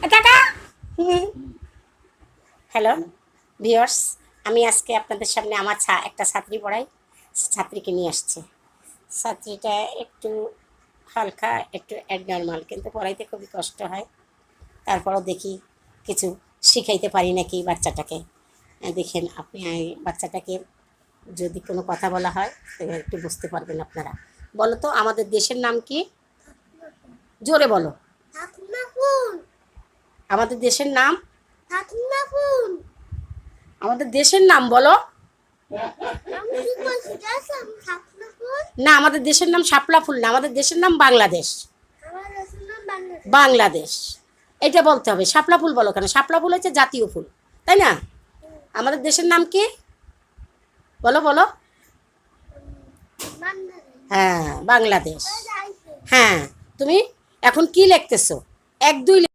টাকা। Hello viewers, আমি আজকে আপনাদের সামনে আমার একটা ছাত্রী পড়াই, ছাত্রীকে নিয়ে আসছে। ছাত্রীটা একটু হালকা, একটু অ্যাডনর্মাল, কিন্তু পড়াইতে খুবই কষ্ট হয়। তারপরও দেখি কিছু শিখাইতে পারি নাকি বাচ্চাটাকে। দেখেন আপনি বাচ্চাটাকে যদি কোনো কথা বলা হয় তাহলে একটু বুঝতে পারবেন আপনারা। বলো তো, আমাদের দেশের নাম কি? জোরে বলো। আমাদের দেশের নাম, আমাদের দেশের নাম বলো না। আমাদের দেশের নাম শাপলা ফুল না, আমাদের দেশের নাম বাংলাদেশ। বাংলাদেশ এটা বলতে হবে। শাপলা ফুল বলো কেন? শাপলা ফুল হচ্ছে জাতীয় ফুল, তাই না? আমাদের দেশের নাম কি বলো বলো? হ্যাঁ, বাংলাদেশ। হ্যাঁ, তুমি এখন কি লিখতেছো? 1 2